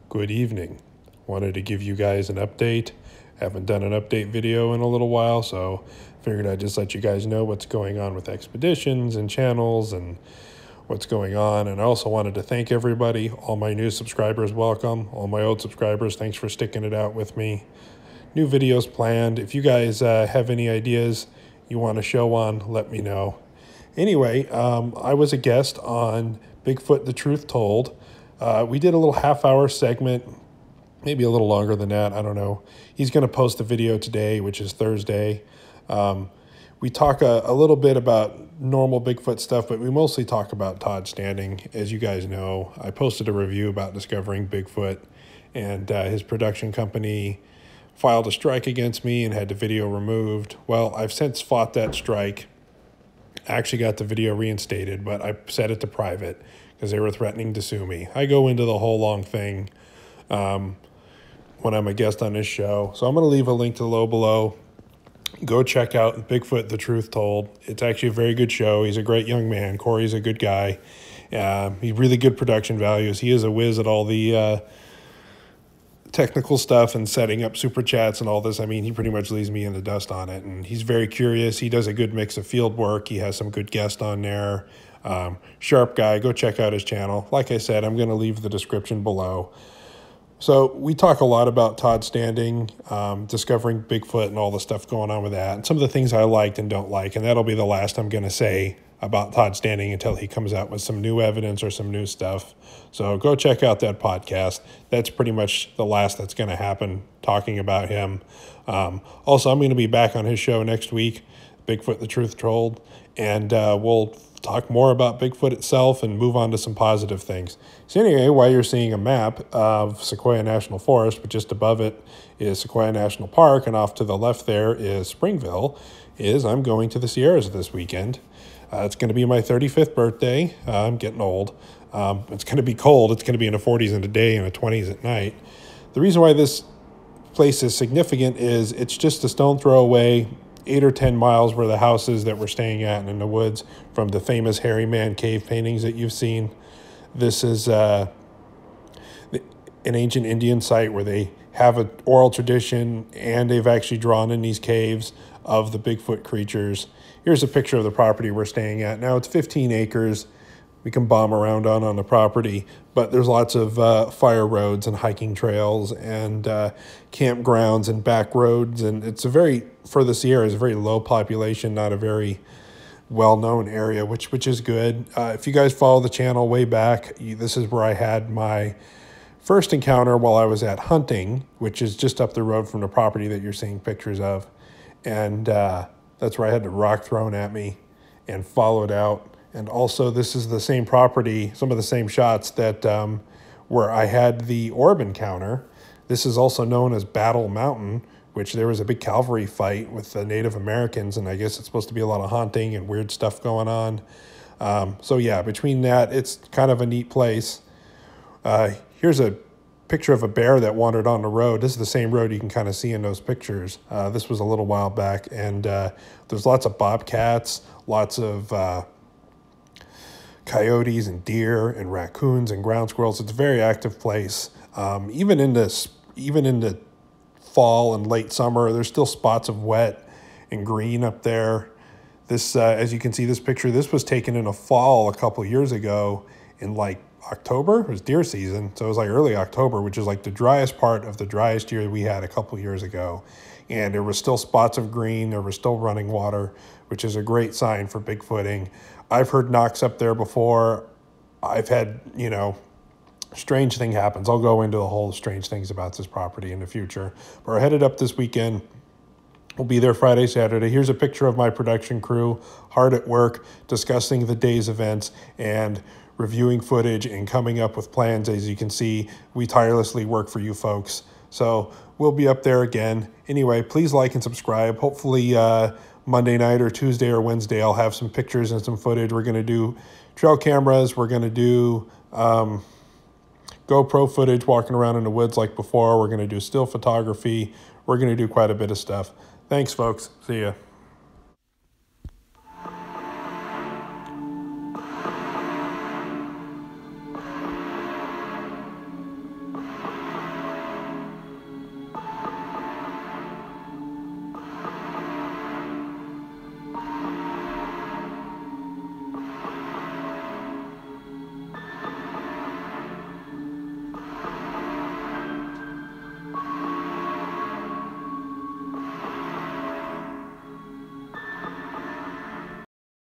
Good evening. Wanted to give you guys an update. Haven't done an update video in a little while, so figured I'd just let you guys know what's going on with expeditions and channels and what's going on. And I also wanted to thank everybody, all my new subscribers, welcome. All my old subscribers, thanks for sticking it out with me. New videos planned. If you guys have any ideas you want to show on, let me know. Anyway, I was a guest on Bigfoot, The Truth Told. We did a little half-hour segment, maybe a little longer than that, I don't know. He's going to post a video today, which is Thursday. We talk a little bit about normal Bigfoot stuff, but we mostly talk about Todd Standing. As you guys know, I posted a review about discovering Bigfoot, and his production company filed a strike against me and had the video removed. Well, I've since fought that strike. I actually got the video reinstated, but I set it to private because they were threatening to sue me. I go into the whole long thing when I'm a guest on this show. So I'm going to leave a link to below. Go check out Bigfoot, The Truth Told. It's actually a very good show. He's a great young man. Corey's a good guy. He's really good production values. He is a whiz at all the technical stuff and setting up super chats and all this. I mean, he pretty much leaves me in the dust on it, and he's very curious. He does a good mix of field work. He has some good guests on there. Sharp guy. Go check out his channel. Like I said, I'm going to leave the description below. So we talk a lot about Todd Standing, discovering Bigfoot and all the stuff going on with that, and some of the things I liked and don't like, and that'll be the last I'm going to say about Todd Standing until he comes out with some new evidence or some new stuff. So go check out that podcast. That's pretty much the last that's going to happen talking about him. Also, I'm going to be back on his show next week, Bigfoot, The Truth Told, and we'll talk more about Bigfoot itself and move on to some positive things. So anyway, while you're seeing a map of Sequoia National Forest, but just above it is Sequoia National Park, and off to the left there is Springville, I'm going to the Sierras this weekend. It's going to be my 35th birthday. I'm getting old. It's going to be cold. It's going to be in the 40s in the day and the 20s at night. The reason why this place is significant is it's just a stone throw away, 8 or 10 miles where the house is that we're staying at and in the woods from the famous Hairy Man cave paintings that you've seen. This is an ancient Indian site where they have an oral tradition, and they've actually drawn in these caves of the Bigfoot creatures. Here's a picture of the property we're staying at. Now, it's 15 acres. We can bomb around on the property, but there's lots of fire roads and hiking trails and campgrounds and back roads, and it's for the Sierras, a very low population, not a very well-known area, which is good. If you guys follow the channel way back, this is where I had my first encounter while I was at hunting, which is just up the road from the property that you're seeing pictures of. And that's where I had the rock thrown at me and followed out. And also, this is the same property, some of the same shots that where I had the orb encounter. This is also known as Battle Mountain, which there was a big cavalry fight with the Native Americans, and I guess it's supposed to be a lot of hunting and weird stuff going on. So yeah, between that, it's kind of a neat place. Here's a picture of a bear that wandered on the road. This is the same road you can kind of see in those pictures. This was a little while back, and there's lots of bobcats, lots of coyotes and deer and raccoons and ground squirrels. It's a very active place. Even in the fall and late summer, there's still spots of wet and green up there. This, as you can see, this picture, this was taken in a fall a couple years ago in like October. It was deer season, so it was like early October, which is like the driest part of the driest year we had a couple years ago. And there were still spots of green, there was still running water, which is a great sign for Bigfooting. I've heard knocks up there before. I've had, strange thing happens. I'll go into the whole strange things about this property in the future. But we're headed up this weekend. We'll be there Friday, Saturday. Here's a picture of my production crew, hard at work, discussing the day's events and reviewing footage and coming up with plans. As you can see, we tirelessly work for you folks. So we'll be up there again. Anyway, please like and subscribe. Hopefully Monday night or Tuesday or Wednesday, I'll have some pictures and some footage. We're going to do trail cameras. We're going to do GoPro footage walking around in the woods like before. We're going to do still photography. We're going to do quite a bit of stuff. Thanks, folks. See ya.